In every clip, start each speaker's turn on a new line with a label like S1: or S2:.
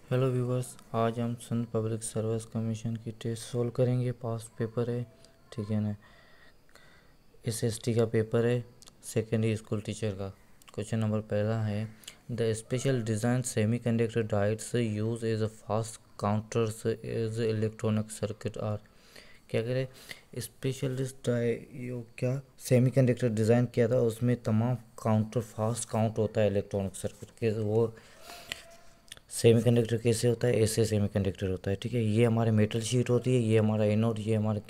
S1: Hello viewers, आज हम Sangh public service commission की टेस्ट सोल्व करेंगे। पास्ट पेपर है, ठीक है ना। एसएसटी का पेपर है, सेकेंडरी स्कूल टीचर का। क्वेश्चन नंबर पहला है, the special design semiconductor diodes use as a fast counters as electronic circuit are. क्या कह रहे, स्पेशलिस्ट क्या सेमीकंडक्टर डिज़ाइन किया था, उसमें तमाम काउंटर फास्ट काउंट होता है इलेक्ट्रॉनिक सर्किट के। वो सेमीकंडक्टर कैसे होता है, ऐसे सेमीकंडक्टर होता है, ठीक है। ये हमारे मेटल शीट होती है, ये हमारा एनोड, ये हमारा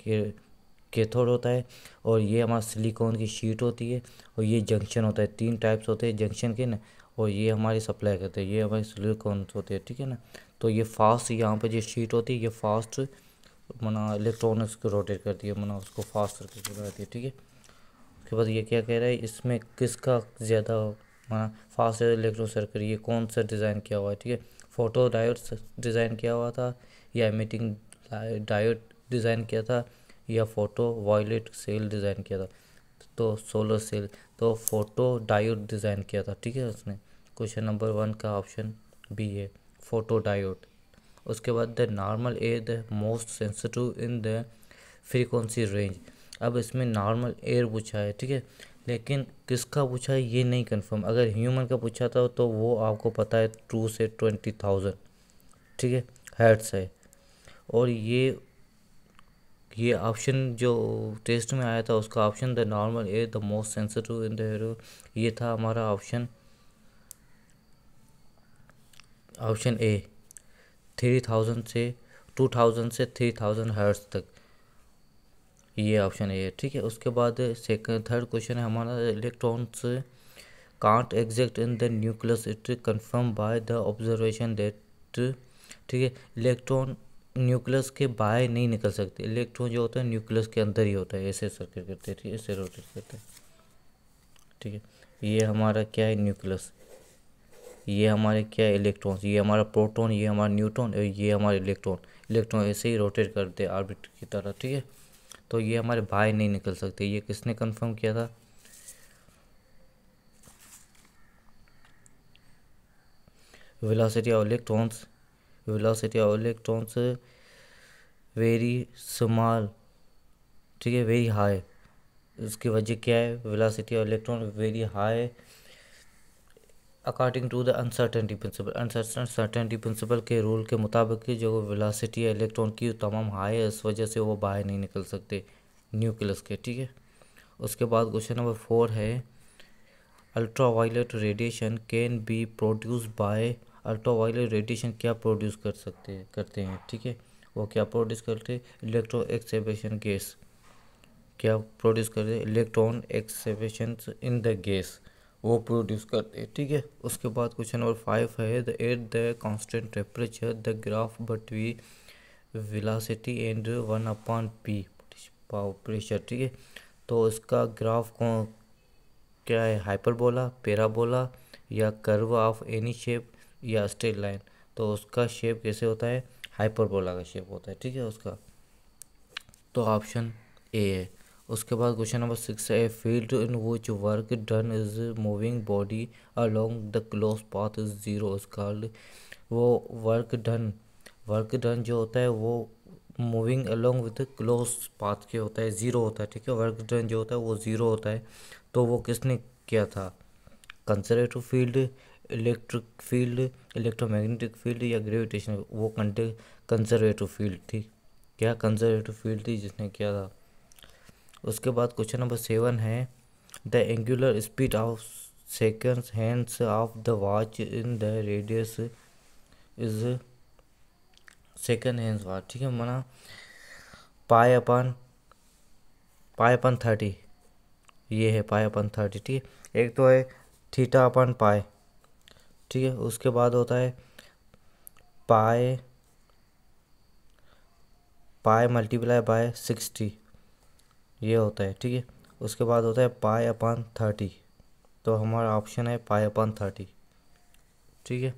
S1: कैथोड होता है, और ये हमारा सिलिकॉन की शीट होती है, और ये जंक्शन होता है। तीन टाइप्स होते हैं जंक्शन के ना, और ये हमारी सप्लाई करते हैं, ये हमारे सिलिकॉन होते हैं, ठीक है ना। तो ये फास्ट, यहाँ पे जो शीट होती है ये फास्ट मना इलेक्ट्रॉनिक्स को रोटेट करती है, मना उसको फास्ट सर्किट बनाती है, ठीक है। उसके बाद ये क्या कह रहा है, इसमें किसका ज़्यादा मना फास्ट इलेक्ट्रॉनिक सर्किट, ये कौन सा डिज़ाइन किया हुआ है, ठीक है। फोटो डायोड डिज़ाइन किया हुआ था, या एमिटिंग डायोड डिज़ाइन किया था, या फोटो वायलेट सेल डिज़ाइन किया था। तो सोलर सेल, तो फोटो डायोड डिज़ाइन किया था, ठीक है उसने। क्वेश्चन नंबर 1 का ऑप्शन बी है, फोटो डायोड। उसके बाद the normal air the most sensitive in the frequency range. अब इसमें नॉर्मल एयर पूछा है, ठीक है, लेकिन किसका पूछा है ये नहीं कंफर्म। अगर ह्यूमन का पूछा था तो वो आपको पता है 2 से 20,000, ठीक है, हर्ट्ज है। और ये ऑप्शन जो टेस्ट में आया था उसका option the normal air the most sensitive in the air, ये था हमारा ऑप्शन ए। 3000 से 2000 से 3000 हर्ट्ज तक, ये ऑप्शन ए है, ठीक है। उसके बाद सेकंड थर्ड क्वेश्चन है हमारा, electrons can't exist in the nucleus it confirm by the observation that, ठीक है। इलेक्ट्रॉन न्यूक्लियस के बाहर नहीं निकल सकते, इलेक्ट्रॉन जो होता है न्यूक्लियस के अंदर ही होता है, ऐसे सर्किट करते हैं, ठीक है, ऐसे रोटेट करते हैं, ठीक है। ये हमारा क्या है, न्यूक्लियस। ये हमारे क्या है, इलेक्ट्रॉन्स। ये हमारा प्रोटॉन, ये हमारा न्यूट्रॉन, और ये हमारे इलेक्ट्रॉन। इलेक्ट्रॉन ऐसे ही रोटेट करते हैं ऑर्बिट की तरह, ठीक है। तो ये हमारे बाहर नहीं निकल सकते, ये किसने कंफर्म किया था, velocity of electrons very small, ठीक है, वेरी हाई। इसकी वजह क्या है, velocity of electron very high according to the uncertainty principle. Uncertainty principle के रूल के मुताबिक जो वेलोसिटी है इलेक्ट्रॉन की तमाम हाई है, इस वजह से वो बाहर नहीं निकल सकते न्यूक्लियस के, ठीक है। उसके बाद क्वेश्चन नंबर 4 है, ultraviolet radiation can be produce by. Ultraviolet radiation क्या प्रोड्यूस करते हैं, ठीक है। वो क्या प्रोड्यूस करते हैं, इलेक्ट्रो एक्सेवेशन गैस। क्या प्रोड्यूस करते हैं, इलेक्ट्रॉन एक्सेवेशन इन द गैस, वो प्रोड्यूस करते हैं, ठीक है। उसके बाद क्वेश्चन नंबर 5 है, the at the constant temperature the graph between velocity and 1/p pressure, ठीक है। तो इसका ग्राफ को क्या है, हाइपरबोला, पैराबोला, या कर्व ऑफ एनी शेप, या स्ट्रेट लाइन। तो उसका शेप कैसे होता है, हाइपरबोला का शेप होता है, ठीक है उसका। तो ऑप्शन ए है। उसके बाद क्वेश्चन नंबर 6 है, field in which work done is moving body along the close path is zero is called. वो वर्क डन जो होता है वो moving along with close path के होता है, ज़ीरो होता है, ठीक है। वर्क डन जो होता है वो ज़ीरो होता है। तो वो किसने किया था, conservative field, electric field, electromagnetic field, या ग्रेविटेशन। वो कंजर्वेटिव फील्ड थी, क्या कंजर्वेटिव फील्ड थी जिसने किया था। उसके बाद क्वेश्चन नंबर 7 है, the angular speed of seconds hands of the watch in the radius is second hands watch, ठीक है, मना पाई अपन 30, ये है पाई अपन 30, ठीक है। एक तो है थीटा अपन पाई, ठीक है। उसके बाद होता है पाई पाई मल्टीप्लाई बाय 60, ये होता है, ठीक है। उसके बाद होता है पाई अपन 30, तो हमारा ऑप्शन है पाई अपन 30, ठीक है।